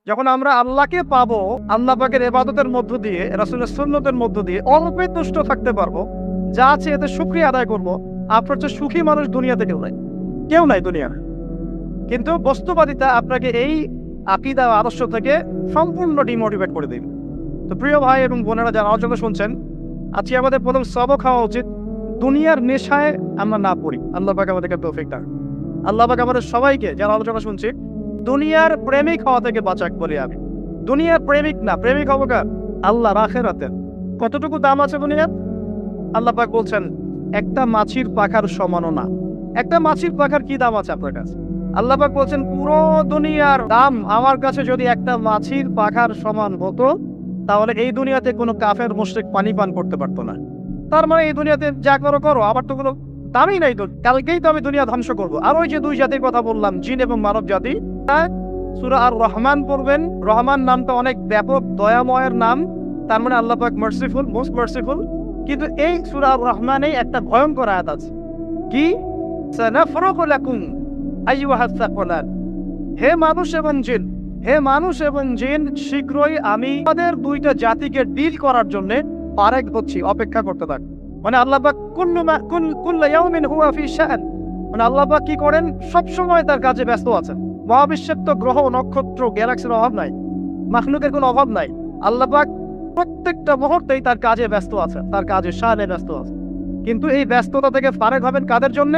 যখন আমরা আল্লাহকে পাবো, আল্লাহ পাকের ইবাদতের মধ্য দিয়ে, রাসূলের সুন্নতের মধ্য দিয়ে অল্পে তুষ্ট থাকতে পারবো, যা আছে এতে শুকরিয়া আদায় করবো, আপনার চেয়ে সুখী মানুষ দুনিয়াতে কেউ নাই দুনিয়ার। কিন্তু বস্তুবাদিতা আপনাকে এই আকীদা আদর্শ থেকে সম্পূর্ণ ডিমোটিভেট করে দিবে। তো প্রিয় ভাই এবং বোনেরা যারা আলোচনা শুনছেন, আজকে আমাদের প্রথম সবক হওয়া উচিত দুনিয়ার নেশায় আমরা না পড়ি। আল্লাহ পাক আমাদেরকে তৌফিক দান। আল্লাহ পাক আমাদের সবাইকে যারা আলোচনা শুনছি দুনিয়ার প্রেমিক হওয়া থেকে বাঁচাক বলি আমি। দুনিয়ার প্রেমিক না, প্রেমিক হবো কার? আল্লাহর আখিরাতের। কতটুকু দাম আছে দুনিয়ার? আল্লাহ পাক বলছেন একটা মাছির পাখার সমানও না। একটা মাছির পাখার কি দাম আছে আপনার কাছে? আল্লাহ পাক বলছেন পুরো দুনিয়ার দাম আমার কাছে যদি একটা মাছির পাখার সমান হতো, তাহলে এই দুনিয়াতে কোনো কাফের মুশরিক পানি পান করতে পারতো না। তার মানে এই দুনিয়াতে যা করো করো, আমার তো কোনো দামই নাই। তো কালকেই তো আমি দুনিয়া ধ্বংস করবো। আর ওই যে দুই জাতির কথা বললাম, জিন এবং মানব জাতি, সূরা আর রহমান পড়বেন। রহমান নামটা অনেক ব্যাপক, দয়াময়ের নাম। তার মানে আল্লাহ পাক মার্সিফুল, মোস্ট মার্সিফুল। কিন্তু এই সূরা আর রহমানে একটা ভয়ঙ্কর আয়াত আছে, কি? সানাফরুগু লাকুম আইয়ুহাস সাকলান। হে মানুষ এবং জিন, হে মানুষ এবং জিন, শীঘ্রই আমি আমাদের দুইটা জাতিকে ডিল করার জন্য পারেক হচ্ছি, অপেক্ষা করতে থাক। মানে আল্লাহ পাক কুল্লু ইয়াউমিন হুয়া ফি শাআন, মানে আল্লাহ পাক কি করেন? সবসময় তার কাজে ব্যস্ত আছেন। মহাবিশ্বের তো গ্রহ নক্ষত্র গ্যালাক্সির অভাব নাই, মাখলুকের কোনো অভাব নাই। আল্লাহ পাক প্রত্যেকটা মুহূর্তেই তার কাজে ব্যস্ত আছে, তার কাজে শানে ব্যস্ত আছে। কিন্তু এই ব্যস্ততা থেকে ফারেক হবেন কাদের জন্য?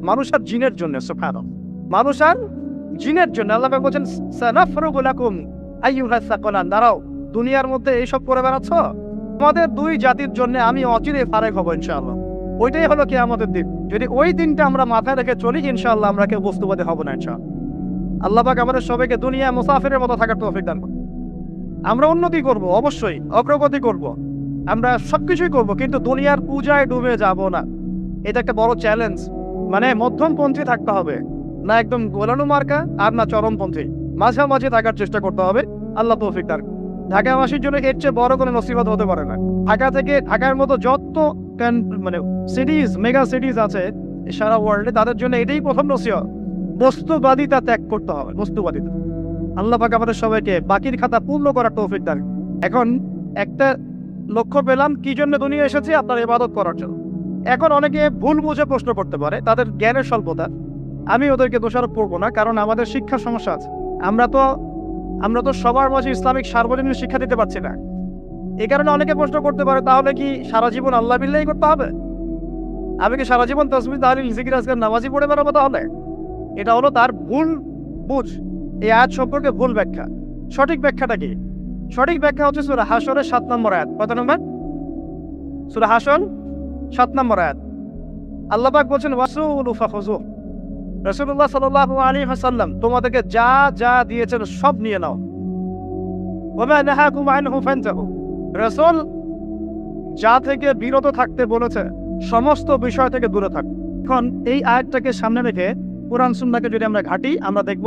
মানুষ আর জিনের জন্য। সুবহানাল্লাহ, মানুষ আর জিনের জন্য। আল্লাহ পাক বলেন সানাফরুগু লাকুম আইয়ুহাস সাকলান। দাঁড়াও, দুনিয়ার মধ্যে এইসব করে বেড়াচ্ছ, আমাদের দুই জাতির জন্য আমি অচিরে ফারেক হব ইনশাআল্লাহ। ওইটাই হলো কিয়ামতের দিন। যদি ওই দিনটা আমরা মাথায় রেখে চলি, ইনশাআল্লাহ আমরা কেউ বস্তুবাদী হব না ইনশাআল্লাহ। আল্লাহ পাক আমাদের সবাইকে দুনিয়া মুসাফিরের মতো থাকার তৌফিক দান করুন। আমরা উন্নতি করব, অবশ্যই অগ্রগতি করব, আমরা সবকিছুই করব, কিন্তু দুনিয়ার পূজায় ডুবে যাব না। এটা একটা বড় চ্যালেঞ্জ। মানে মধ্যমপন্থী থাকতে হবে, না একদম গোলানো মার্কা আর না চরমপন্থী, মাঝামাঝি থাকার চেষ্টা করতে হবে। আল্লাহ তৌফিক দান। ঢাকাবাসীর জন্য এর চেয়ে বড় কোনো নসিবত হতে পারে না। ঢাকার মতো যত মানে সিটিজ, মেগা সিটিজ আছে সারা ওয়ার্ল্ডে, তাদের জন্য এটাই প্রথম নসিহত, বস্তুবাদিতা ত্যাগ করতে হবে। বস্তুবাদিতা। আল্লাহ পাক আমাদের সবাইকে বাকির খাতা পূর্ণ করার তৌফিক দান। এখন একটা লক্ষ্য পেলাম, কি জন্য দুনিয়া এসেছি? আপনার ইবাদত করার জন্য। এখন অনেকে ভুল বুঝে প্রশ্ন করতে পারে, তাদের জ্ঞানের স্বল্পতা। আমি ওদেরকে দোষারোপ করবো না, কারণ আমাদের শিক্ষার সমস্যা আছে। আমরা তো সবার মাঝে ইসলামিক সার্বজনীন শিক্ষা দিতে পারছি না। এই কারণে অনেকে প্রশ্ন করতে পারে, তাহলে কি সারা জীবন আল্লাহ বিল্লাহি করতে হবে? আমি কি সারা জীবন তাসবিহ তাহলিল জিকির আজকার নামাজি পড়ে বেড়াবো? তাহলে এটা হলো তার ভুল বুঝ। এই আয়াত সম্পর্কে ভুল ব্যাখ্যা। সঠিক ব্যাখ্যাটা কি? সঠিক ব্যাখ্যা হচ্ছে সূরা হাশরের 7 নম্বর আয়াত। কত নম্বর? সূরা হাশর 7 নম্বর আয়াত। আল্লাহ পাক বলছেন ওয়াসুলু ফাখুযু। রাসূলুল্লাহ সাল্লাল্লাহু আলাইহি ওয়াসাল্লাম তোমাদেরকে যা যা দিয়েছেন সব নিয়ে নাও। ওয়া মা নাহাকুম আনহু ফান্তাহু। রাসূল যা থেকে বিরত থাকতে বলেছে সমস্ত বিষয় থেকে দূরে থাক। এখন এই আয়াতটাকে সামনে রেখে কোরআন সুন্নাহকে যদি আমরা ঘাঁটি, আমরা দেখব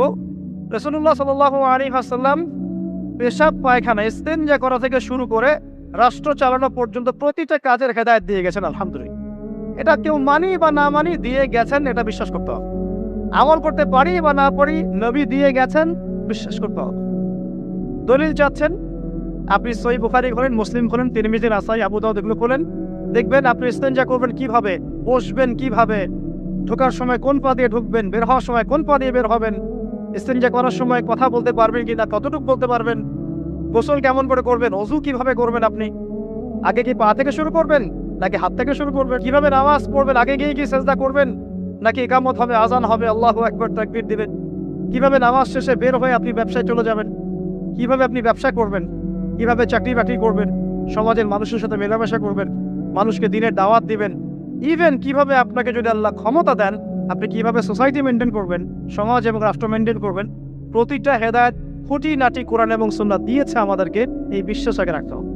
রাসূলুল্লাহ সাল্লাল্লাহু আলাইহি ওয়াসাল্লাম পেশাব পায়খানা ইস্তেনজা করা থেকে শুরু করে রাষ্ট্র চালানো পর্যন্ত প্রতিটা কাজের হেদায়েত দিয়ে গেছেন। আলহামদুলিল্লাহ, এটা কেউ মানি বা না মানি দিয়ে গেছেন, এটা বিশ্বাস করতে হবে। আমল করতে পারি বা না পারি, নবী দিয়ে গেছেন, বিশ্বাস করতে হবে। দলিল চাচ্ছেন, আপনি সহিহ বুখারী খোলেন, মুসলিম খোলেন, তিরমিজি, নাসাই, আবু দাউদ এগুলো খোলেন, দেখবেন আপনি ইস্তেনজা করবেন কিভাবে, বসবেন কিভাবে, ঢোকার সময় কোন পা দিয়ে ঢুকবেন, বের হওয়ার সময় কোন পা দিয়ে বের হবেন, ইস্তেনজা করার সময় কথা বলতে পারবেন কিনা, কতটুকু বলতে পারবেন, গোসল কেমন করে করবেন, ওযু কিভাবে করবেন, আপনি আগে কি পা থেকে শুরু করবেন নাকি হাত থেকে শুরু করবেন, কিভাবে নামাজ পড়বেন, আগে গিয়ে কি সেজদা করবেন নাকি ইকামত হবে, আজান হবে, আল্লাহু আকবার তাকবীর দিবেন, কিভাবে নামাজ শেষে বের হয়ে আপনি ব্যবসায় চলে যাবেন, কিভাবে আপনি ব্যবসা করবেন, কিভাবে চাকরি বাকরি করবেন, সমাজের মানুষের সাথে মেলামেশা করবেন, মানুষকে দিনের দাওয়াত দিবেন, ইভেন কিভাবে আপনাকে যদি আল্লাহ ক্ষমতা দেন আপনি কিভাবে সোসাইটি মেনটেন করবেন, সমাজ এবং রাষ্ট্র মেনটেন করবেন, প্রতিটা হেদায়েত খুঁটিনাটি কোরআন এবং সুন্নাহ দিয়েছে আমাদেরকে। এই বিশ্বাস আগে রাখতে হবে।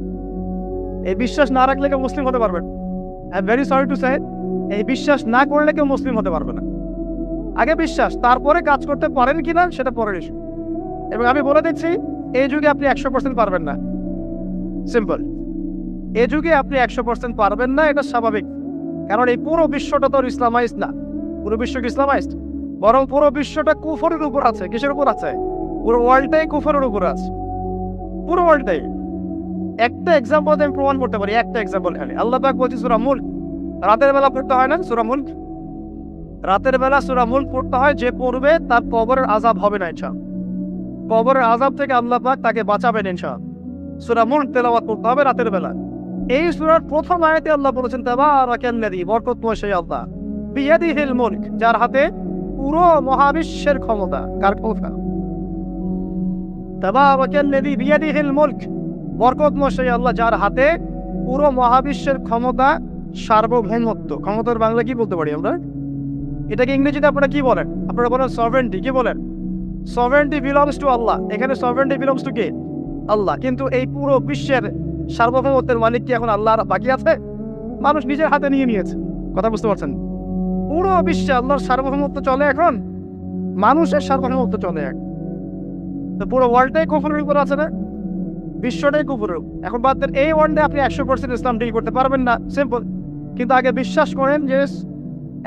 এই বিশ্বাস না রাখলে কেউ মুসলিম হতে পারবেন। I am very sorry to say, এই বিশ্বাস না করলে কেউ মুসলিম হতে পারবে না। আগে বিশ্বাস, তারপরে কাজ করতে পারেন কিনা সেটা পরের ইস্যু। এবং আমি বলে দিচ্ছি, এই যুগে আপনি 100% পারবেন না। সিম্পল, এই যুগে আপনি 100% পারবেন না, এটা স্বাভাবিক। কারণ এই পুরো বিশ্বটা তো ইসলামাইজড না। পুরো বিশ্ব কি ইসলামাইজড? বরং পুরো বিশ্বটা কুফরের উপর আছে। কিসের উপর আছে? পুরো ওয়ার্ল্ডটাই কুফরের উপরে আছে, পুরো ওয়ার্ল্ডটাই। একটা এক্সাম্পল আমি প্রমাণ করতে পারি, একটা এক্সাম্পল খালি। আল্লাহ পাক বলছে সূরা মুলক, রাতের বেলা পড়তে হয় না সূরা মুলক? রাতের বেলা সূরা মুলক পড়তে হয়, যে পড়বে তার কবরের আযাব হবে না ইনশাআল্লাহ। কবরের আযাব থেকে আল্লাহ পাক তাকে বাঁচাবেন ইনশাআল্লাহ। সূরা মুলক তেলাওয়াত করতে হবে রাতের বেলা। এই সূরার প্রথম আয়াতে আল্লাহ বলেছেন তাবারাকাল্লাযী, বরকতময় সেই আল্লাহ, বিয়াদিহিল মুলক, যার হাতে পুরো মহাবিশ্বের ক্ষমতা। কার ক্ষমতা? তাবারাকাল্লাযী বিয়াদিহিল মুলক, বরকতময় সেই আল্লাহ যার হাতে পুরো মহাবিশ্বের ক্ষমতা, সার্বভৌমত্ব। ক্ষমতার বাংলা কি বলতে পারি আমরা? এটাকে ইংরেজিতে আপনারা কি বলেন? আপনারা বলেন সভারেন্টি। কি বলেন? সভারেন্টি বিলংস টু আল্লাহ। এখানে সভারেন্টি বিলংস টু কে? আল্লাহ। কিন্তু এই পুরো বিশ্বের সার্বভৌমত্বের মালিক কি এখন আল্লাহর বাকি আছে? মানুষ নিজের হাতে নিয়ে নিয়েছে। কথা বুঝতে পারছেন? পুরো বিশ্বে আল্লাহর সার্বভৌমত্ব চলে এখন, মানুষের সার্বভৌমত্ব চলে এখন। তো পুরো ওয়ার্ল্ডটাই কুফরের উপর আছে না? বিশ্বটাই কুফরের। এখন বাদ দেন, এই ওয়ার্ল্ডে আপনি 100% ইসলাম ডিল করতে পারবেন না, সিম্পল। কিন্তু আগে বিশ্বাস করেন যে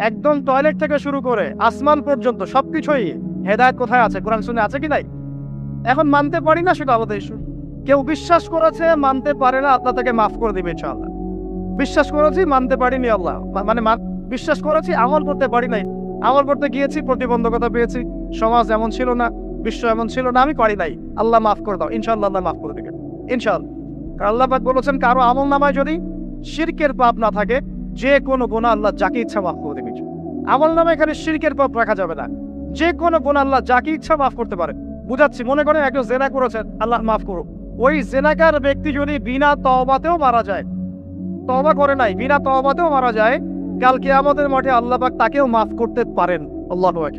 একদম টয়লেট থেকে শুরু করে আসমান পর্যন্ত সবকিছুই হেদায়েত কোথায় আছে, কোরআন শুনে আছে কি নাই? এখন মানতে পারি না, সেটা আমাদের ইস্যু। কেউ বিশ্বাস করেছে, মানতে পারে না, আল্লাহ তাকে মাফ করে দিবে ইনশাআল্লাহ। বিশ্বাস করেছি, মানতে পারিনি, আল্লাহ মানে বিশ্বাস করেছি, আমল করতে পারি নাই। আমল করতে গিয়েছি, প্রতিবন্ধকতা পেয়েছি, সমাজ এমন ছিল না, বিশ্ব এমন ছিল না, আমি পারি নাই, আল্লাহ মাফ করে দাও, ইনশাআল্লাহ আল্লাহ মাফ করে দিবেন ইনশাআল্লাহ। কারণ আল্লাহ পাক বলেছেন, কারো আমল নামায় যদি শিরকের পাপ না থাকে, যে কোনো গুনাহ আল্লাহ যাকে ইচ্ছা মাফ করে দিবেন। আমল নামায় এখানে শিরকের পাপ রাখা যাবে না, যে কোনো গুনাহ আল্লাহ যাকে ইচ্ছা মাফ করতে পারে। বুঝাচ্ছি, মনে করেন একজন জেনা করেছেন, আল্লাহ মাফ করুক। ওই জেনাকার ব্যক্তি যদি বিনা তওবাতেও মারা যায়, তওবা করে নাই, বিনা তওবাতেও মারা যায়, কাল কিয়ামতের মাঠে আল্লাহ পাক তাকেও মাফ করতে পারেন, আল্লাহু আকবার।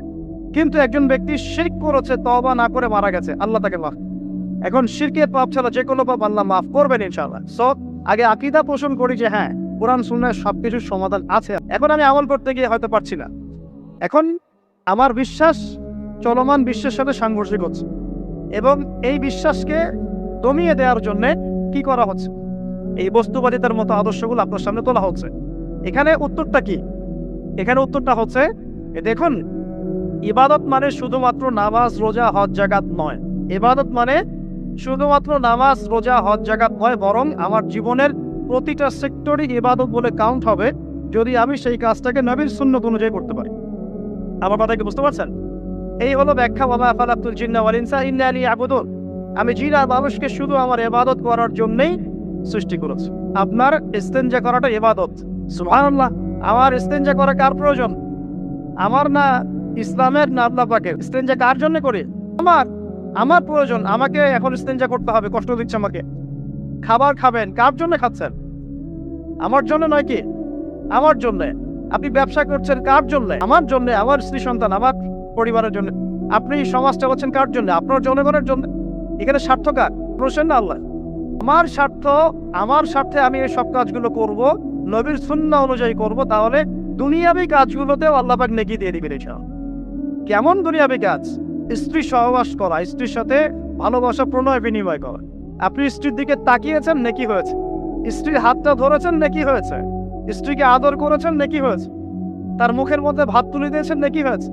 কিন্তু একজন ব্যক্তি শিরক করেছে, তওবা না করে মারা গেছে, আল্লাহ তাকে মাফ। এখন শিরকের পাপ ছাড়া যে কোনো পাপ আল্লাহ মাফ করবেন ইনশাআল্লাহ। সো আগে আকীদা পোষণ করি যে হ্যাঁ, কোরআন সুন্নাহয় সবকিছুর সমাধান আছে। এখন আমি আমল করতে গিয়ে হয়তো পারছি না, এখন আমার বিশ্বাস চলমান বিশ্বের সাথে সাংঘর্ষিক হচ্ছে, এবং এই বিশ্বাসকে দমিয়ে দেওয়ার জন্য কি করা হচ্ছে? এই বস্তুবাদিতার মতো আদর্শগুলো আপনার সামনে তোলা হচ্ছে। এখানে উত্তরটা কি? এখানে উত্তরটা হচ্ছে, দেখুন, ইবাদত মানে শুধুমাত্র নামাজ, রোজা, হজ, যাকাত নয়। ইবাদত মানে শুধুমাত্র নামাজ, রোজা, হজ, যাকাত নয়, বরং আমার জীবনের প্রতিটা সেক্টরই ইবাদত বলে কাউন্ট হবে যদি আমি সেই কাজটাকে নবীর সুন্নাত অনুযায়ী করতে পারি। আমার কথা কি বুঝতে পারছেন? এই হলো ব্যাখ্যা, ওয়া মা খালাকতুল জিন্না ওয়াল ইনসা ইল্লা লিয়াবুদুন। আমি জিন আর মানুষকে শুধু আমার ইবাদত করার জন্যই সৃষ্টি করেছি। আপনার ইস্তেনজা করাটা ইবাদত। সুবহানাল্লাহ। আমার ইস্তেনজা করা কার প্রয়োজন? আমার না, ইসলামের না আল্লাহ পাকের? ইস্তেনজা কার জন্য করি? আমার প্রয়োজন। আমাকে এখন ইস্তেনজা করতে হবে, কষ্ট দিচ্ছে আমাকে। খাবার খাবেন, কার জন্য খাচ্ছেন? আমার জন্য নয় কি? আমার জন্য। আপনি ব্যবসা করছেন, কার জন্য? আমার জন্য, আমার স্ত্রী সন্তান, আমার পরিবারের জন্য। আপনি সমাজ চালাচ্ছেন কার জন্য? আপনার জনগণের জন্য। এখানে স্বার্থ কার? প্রশ্ন না আল্লাহ। আমার স্বার্থ, আমার স্বার্থে আমি এই সব কাজগুলো করব, নবীর সুন্নাহ অনুযায়ী করব, তাহলে দুনিয়াবী কাজগুলোতেও আল্লাহ পাক নেকি দিয়ে দিবেন ইনশাআল্লাহ। কেমন দুনিয়াবী কাজ? স্ত্রী সহবাস করা, স্ত্রীর সাথে ভালোবাসা, প্রণয় বিনিময় করা। আপনি স্ত্রীর দিকে তাকিয়েছেন, নেকি হয়েছে। স্ত্রীর হাতটা ধরেছেন, নেকি হয়েছে। স্ত্রীকে আদর করেছেন, নেকি হয়েছে। তার মুখের মধ্যে ভাত তুলে দিয়েছেন, নেকি হয়েছে।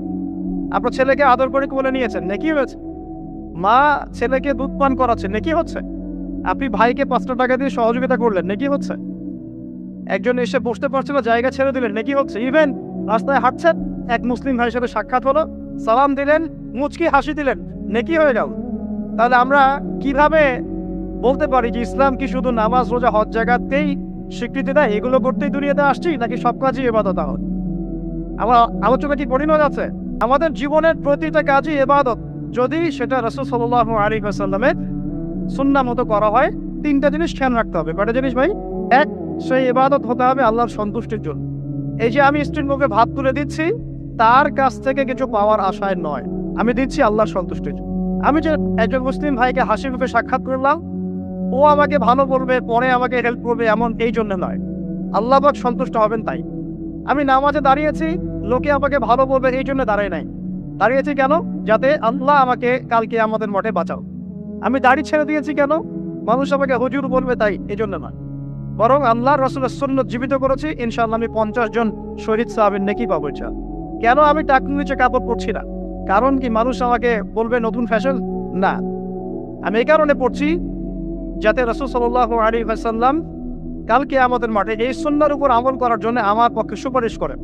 আপনার ছেলেকে আদর করে কোলে নিয়েছেন, নেকি হয়েছে। মা ছেলেকে দুধ পান করাচ্ছে, নেকি হচ্ছে। আপনি ভাইকে 5টা টাকা দিয়ে সহযোগিতা করলেন, নেকি হচ্ছে। একজন এসে বসতে পারছিল, জায়গা ছেড়ে দিলেন, নেকি হচ্ছে। ইভেন রাস্তায় হাঁটছেন, এক মুসলিম ভাইয়ের সাথে সাক্ষাৎ হলো, সালাম দিলেন, মুচকি হাসি দিলেন, নেকি হয়ে গেল। তাহলে আমরা কিভাবে বলতে পারি যে ইসলাম কি শুধু নামাজ, রোজা, হজ, যাকাতকেই স্বীকৃতি দেয়, এগুলো করতেই দুনিয়াতে আসছি, নাকি সব কাজই ইবাদত? আমার আলোচনা কি পরিণত আছে? আমাদের জীবনের প্রতিটা কাজই ইবাদত, যদি সেটা রাসূল সাল্লাল্লাহু আলাইহি ওয়াসাল্লামের সুন্নাহ মতো করা হয়। 3টা জিনিস খেয়াল রাখতে হবে। কয়টা জিনিস ভাই? এক, সেই ইবাদত হতে হবে আল্লাহর সন্তুষ্টির জন্য। এই যে আমি স্ত্রীর মুখে ভাত তুলে দিচ্ছি, তার কাছ থেকে কিছু পাওয়ার আশায় নয়, আমি দিচ্ছি আল্লাহর সন্তুষ্টির জন্য। আমি যে একজন মুসলিম ভাইকে হাসি মুখে সাক্ষাৎ করলাম, ও আমাকে ভালো বলবে, পরে আমাকে হেল্প করবে, এমন এই জন্য নয়, আল্লাহ পাক সন্তুষ্ট হবেন তাই। আমি নামাজে দাঁড়িয়েছি, লোকে আমাকে ভালো বলবে এই জন্য দাঁড়াই নাই। দাঁড়িয়েছি কেন? যাতে আল্লাহ আমাকে কালকে আমাদের মাঠে বাঁচাও। আমি দাড়ি ছেড়ে দিয়েছি কেন? মানুষ আমাকে হুজুর বলবে তাই, এই জন্য নয়, বরং আল্লাহ রাসূলের সুন্নাত জীবিত করেছি, ইনশাআল্লাহ আমি 50 জন শহীদ সাহাবীর নেকি পাবো ইনশাআল্লাহ। কেন আমি টাকনুর নিচে কাপড় পরছি না? কারণ কি মানুষ আমাকে বলবে নতুন ফ্যাশন? না, আমি এই কারণে পড়ছি যাতে রাসূল সাল্লাল্লাহু আলাইহি ওয়াসাল্লাম কালকে আমাদের মাঠে এই সুন্নাহর উপর আমল করার জন্য আমার পক্ষে সুপারিশ করেন।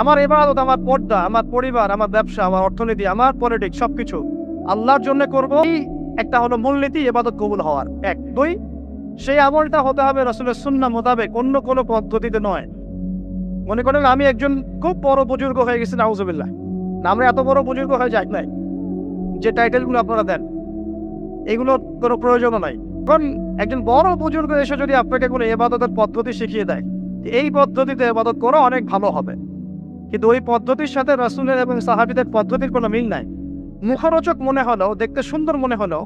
আমার ইবাদত, আমার পর্দা, আমার পরিবার, আমার ব্যবসা, আমার অর্থনীতি, আমার পলিটিক্স সবকিছু আল্লাহর জন্য করব। এই একটা হলো মূলনীতি ইবাদত কবুল হওয়ার। 1 2 সেই আমলটা হতে হবে রাসূলের সুন্নাহ মোতাবেক, অন্য কোনো পদ্ধতিতে নয়। মনে করেন আমি একজন খুব বড় বুজুর্গ হয়ে গেছি, নাউজুবিল্লাহ, না আমরা এত বড় বুজুর্গ হয়ে যাই নাই, যে টাইটেলগুলো আপনারা দেন এগুলোর কোনো প্রয়োজনও নাই। কারণ একজন বড় বুজুর্গ এসে যদি আপনাকে কোনো ইবাদতের পদ্ধতি শিখিয়ে দেয়, এই পদ্ধতিতে ইবাদত করা অনেক ভালো হবে, কিন্তু ওই পদ্ধতির সাথে রাসূলের এবং সাহাবীদের পদ্ধতির কোনো মিল নাই। মুখরোচক মনে হলেও, দেখতে সুন্দর মনে হলেও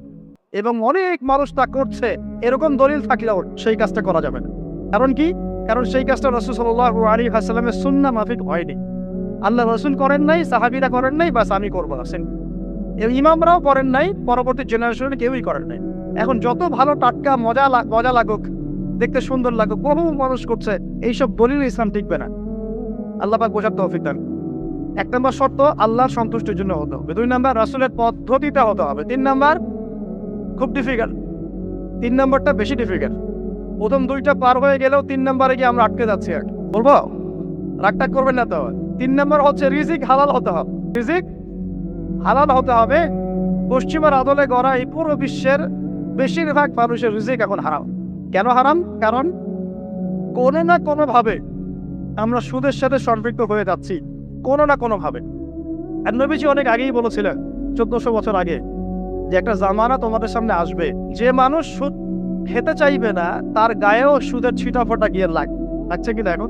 এবং অনেক মানুষ তা করছে এরকম দলিল থাকলেও সেই কাজটা করা যাবে না। কারণ কি? কারণ সেই কাজটা রাসূল সাল্লাল্লাহু আলাইহি ওয়াসাল্লামের সুন্নাহ মাফিক হয়নি। আল্লাহ রাসূল করেন নাই, সাহাবীরা করেন নাই, বাস আমি করবো না। ইমামরাও করেন নাই, পরবর্তী জেনারেশনে কেউই করেন নাই। এখন যত ভালো টাটকা মজা লাগুক, দেখতে সুন্দর লাগুক, বহু মানুষ করছে, এইসব দলিল ইসলাম টিকবে না। আল্লাহ পাক বোঝার তৌফিক দান। 1 নম্বর শর্ত আল্লাহর সন্তুষ্টির জন্য হতে হবে। 2 নম্বর রাসূলের পদ্ধতিতে হতে হবে। 3 নম্বর খুব ডিফিকাল্ট, 3 নম্বরটা বেশি ডিফিকাল্ট। প্রথম 2টা পার হয়ে গেলেও 3 নম্বরে গিয়ে আমরা আটকে যাচ্ছি। আর বলবো, রাগটা করবেন না তো। 3 নম্বর হচ্ছে রিজিক হালাল হতে হবে। রিজিক হালাল হতে হবে। পশ্চিমার আদলে গড়া এই পুরো বিশ্বের বেশিরভাগ মানুষের রিজিক এখন হারাম। কেন হারাম? কারণ কোনো না কোনো ভাবে আমরা সুদের সাথে সম্পৃক্ত হয়ে যাচ্ছি, কোনো না কোনো ভাবে। আর নবীজি অনেক আগেই বলেছিলেন, 1400 বছর আগে, যে একটা জামানা তোমাদের সামনে আসবে, যে মানুষ সুদ খেতে চাইবে না তার গায়েও সুদের ছিটাফোঁটা গিয়ে লাগছে কিনা। এখন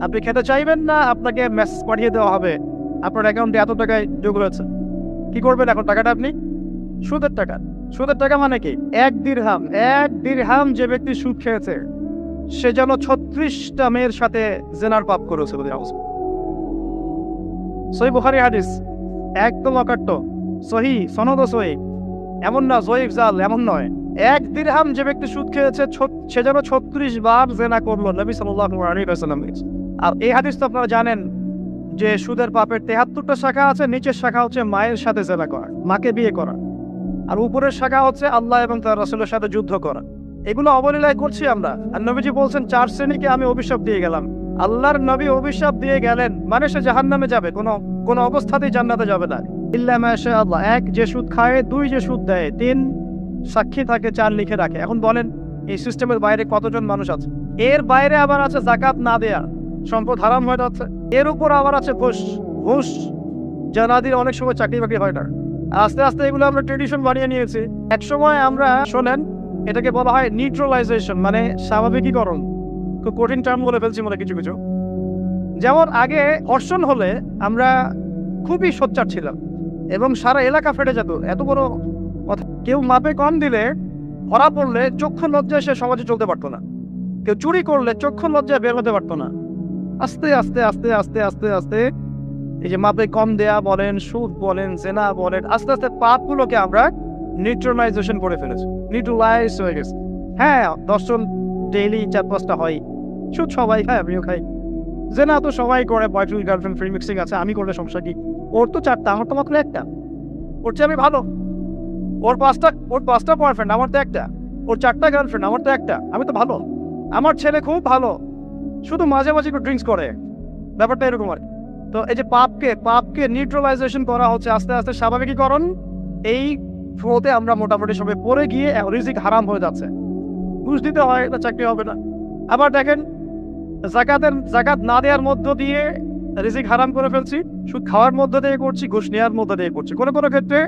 আপনি খেতে চাইবেন না, আপনাকে মেসেজ পাঠিয়ে দেওয়া হবে আপনার অ্যাকাউন্টে এত টাকায় যোগ হয়েছে। কি করবেন এখন? টাকাটা আপনি সুদের টাকা। সুদের টাকা মানে কি? 1 দিরহাম যে ব্যক্তি সুদ খেয়েছে সে যেন 36টা মেয়ের সাথে জেনার পাপ করেছে। সহিহ বুখারী হাদিস, একদম অকাট্য, সহিহ, সনদ সহিহ, এমন না জয়ীফ জাল, এমন নয়। 1 দিরহাম যে ব্যক্তি সুদ খেয়েছে সে যেন 36 বার জেনা করলো, নবী সাল্লাল্লাহু আলাইহি ওয়াসাল্লাম। আর এই হাদিস তো আপনারা জানেন যে সুদের পাপের 73টা শাখা আছে। নিচের শাখা হচ্ছে মায়ের সাথে জেনা করা, মাকে বিয়ে করা, আর উপরের শাখা হচ্ছে আল্লাহ এবং তার রাসূলের সাথে যুদ্ধ করা। এগুলো অবলীলায় করছি আমরা। আর নবীজি বলছেন 4 শ্রেণীকে আমি অভিশাপ দিয়ে গেলাম। আল্লাহর নবী অভিশাপ দিয়ে গেলেন মানে সে জাহান্নামে যাবে, কোনো অবস্থাতেই জান্নাতে যাবে না। ইল্লা মাশা আল্লাহ। 1 যে সুদ খায়, 2 যে সুদ দেয়, 3 সাক্ষী থাকে, 4 লিখে রাখে। এখন বলেন এই সিস্টেমের বাইরে কতজন মানুষ আছে? এর বাইরে আবার আছে যাকাত না দেয়া, সম্পদ হারাম হয়ে যাচ্ছে। এর উপর আবার আছে ঘুষ, যা না দিলে অনেক সময় চাকরি বাকরি হয় না। আস্তে আস্তে এগুলো আমরা ট্রেডিশন বানিয়ে নিয়েছি। এক সময় আমরা শোনেন এটাকে বলা হয় নিউট্রালাইজেশন, মানে স্বাভাবিকীকরণ। খুব কঠিন টার্ম বলে ফেলছি মনে কিছু কিছু। যেমন আগে ধর্ষণ হলে আমরা খুবই সোচ্চার ছিলাম এবং সারা এলাকা ফেটে যেত, এত বড় কথা। কেউ মাপে কম দিলে, ধরা পড়লে চক্ষু লজ্জায় সে সমাজে চলতে পারতো না। কেউ চুরি করলে চক্ষু লজ্জায় বের হতে পারতো না। আস্তে আস্তে আস্তে আস্তে আস্তে আস্তে এই যে মাপে কম দেয়া বলেন, সুদ বলেন, জেনা বলেন, আস্তে আস্তে পাপগুলোকে আমরা নিউট্রালাইজেশন করে ফেলেছি, নিউট্রালাইজ হয়ে গেছে। হ্যাঁ, দর্শন ডেইলি 4-5টা হয়, সুদ সবাই খায়, আমিও খাই, জেনা তো সবাই করে, বয়ফ্রেন্ড গার্লফ্রেন্ড ফ্রি মিক্সিং আছে, আমি করলে সমস্যা কি? ওর তো 4টা, আমার তো মাত্র 1টা। ওর চেয়ে আমি ভালো। ওর 5টা বয়ফ্রেন্ড, আমার তো 1টা। ওর 4টা গার্লফ্রেন্ড, আমার তো 1টা। আমি তো ভালো। আমার ছেলে খুব ভালো, শুধু মাঝে মাঝে একটু ড্রিঙ্কস করে, ব্যাপারটা এরকম আর। তো এই যে পাপকে নিউট্রালাইজেশন করা হচ্ছে আস্তে আস্তে, স্বাভাবিকীকরণ। এই ফ্লোতে আমরা মোটামুটি সবাই পড়ে গিয়ে রিজিক হারাম হয়ে যাচ্ছে। ঘুষ দিতে হয়, এটা চাকরি হবে না। আবার দেখেন জাকাত না দেওয়ার মধ্য দিয়ে রিজিক হারাম করে ফেলছি, সুদ খাওয়ার মধ্য দিয়ে করছি, ঘুষ নেওয়ার মধ্য দিয়ে করছি, কোনো কোনো ক্ষেত্রে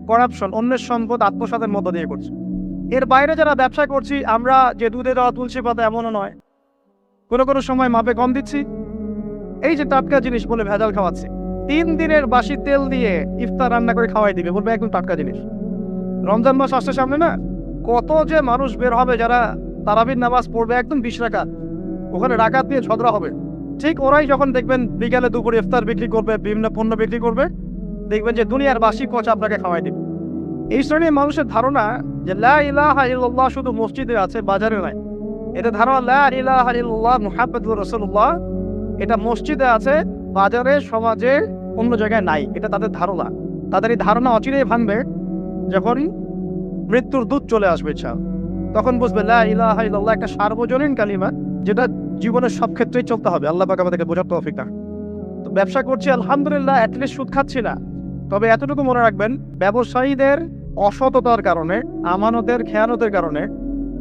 করাপশন, অন্যের সম্পদ আত্মসাতের মধ্য দিয়ে করছি। এর বাইরে যারা ব্যবসা করছি, আমরা যে দুধে দেওয়া তুলসী পাতা এমনও নয়, কোনো সময় মাপে কম দিচ্ছি। এই যে টাটকা জিনিস বলে ভেজাল খাওয়াচ্ছি, 3 দিনের বাসি তেল দিয়ে ইফতার রান্না করে খাওয়াই দিবে, বলবে একদম টাটকা জিনিস। রমজান মাস আসছে সামনে না, কত যে মানুষ বের হবে যারা তারাবির নামাজ পড়বে একদম 20 রাকাত, ওখানে রাকাত দিয়ে ঝগড়া হবে। ঠিক ওরাই যখন দেখবেন বিকালে দুপুরে ইফতার বিক্রি করবে, বিভিন্ন পণ্য বিক্রি করবে, দেখবেন যে দুনিয়ার বাসি পচা আপনাকে খাওয়াই দিবে। এই শ্রেণীর মানুষের ধারণা যে লা ইলাহা ইল্লাল্লাহ শুধু মসজিদে আছে, বাজারে নাই। এটা ধারণা লা ইলাহা ইল্লাল্লাহ মুহাম্মাদুর রাসূলুল্লাহ এটা মসজিদে আছে, বাজারে, সমাজে, অন্য জায়গায় নাই। এটা তাদের ধারণা। তাদের এই ধারণা অচিরেই ভাঙবে যখন মৃত্যুর দূত চলে আসবে তখন বুঝবে লা ইলাহা ইল্লাল্লাহ একটা সার্বজনীন কালিমা, যেটা জীবনের সব ক্ষেত্রেই চলতে হবে। আল্লাহ পাক আমাদেরকে বোঝার তৌফিক দান। তো ব্যবসা করছি আলহামদুলিল্লাহ, অ্যাটলিস্ট সুদ খাচ্ছি না। তবে এতটুকু মনে রাখবেন, ব্যবসায়ীদের অসততার কারণে, আমানতের খেয়ানতের কারণে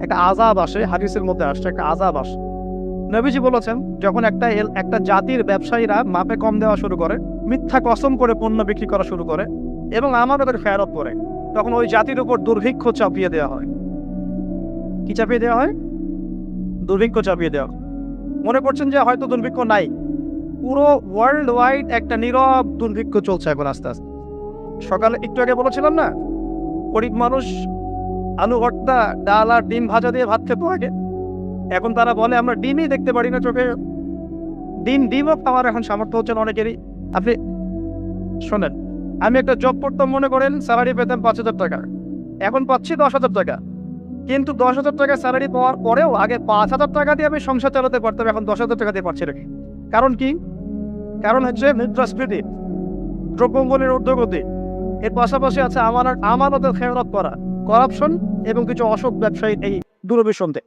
একটা আযাব আসে। হাদিসের মধ্যে আসছে একটা আযাব আসে। নবীজি বলেছেন, যখন একটা জাতির ব্যবসায়ীরা মাপে কম দেওয়া শুরু করে, মিথ্যা কসম করে পণ্য বিক্রি করা শুরু করে এবং আমানতের খেয়ানত করে, তখন ওই জাতির উপর দুর্ভিক্ষ চাপিয়ে দেওয়া হয়। কি চাপিয়ে দেওয়া হয়? দুর্ভিক্ষ চাপিয়ে দেওয়া। মনে করছেন যে হয়তো দুর্ভিক্ষ নাই, পুরো ওয়ার্ল্ড ওয়াইড একটা নীরব দুর্ভিক্ষ চলছে এখন আস্তে আস্তে। সকালে একটু আগে বলেছিলাম না, গরিব মানুষ আলু ভর্তা, ডাল আর ডিম ভাজা দিয়ে ভাত খেত আগে, এখন তারা বলে আমরা ডিমই দেখতে পারি না চোখে। ডিমও খাওয়ার এখন সামর্থ্য হচ্ছে না অনেকেরই। আপনি শোনেন, আমি একটা জব করতাম, মনে করেন স্যালারি পেতাম 5,000 টাকা, এখন পাচ্ছি 10,000 টাকা। কিন্তু 10,000 টাকা স্যালারি পাওয়ার পরেও আগে 5,000 টাকা দিয়ে আমি সংসার চালাতে পারতাম, এখন 10,000 টাকা দিয়ে পারছি না। কারণ কি? কারণ হচ্ছে মুদ্রাস্ফীতি, দ্রব্যমূল্যের ঊর্ধ্বগতি, এর পাশাপাশি আছে আমানতের খেয়ানত করা, করাপশন এবং কিছু অসৎ ব্যবসায়ীর এই দুরভিসন্ধি।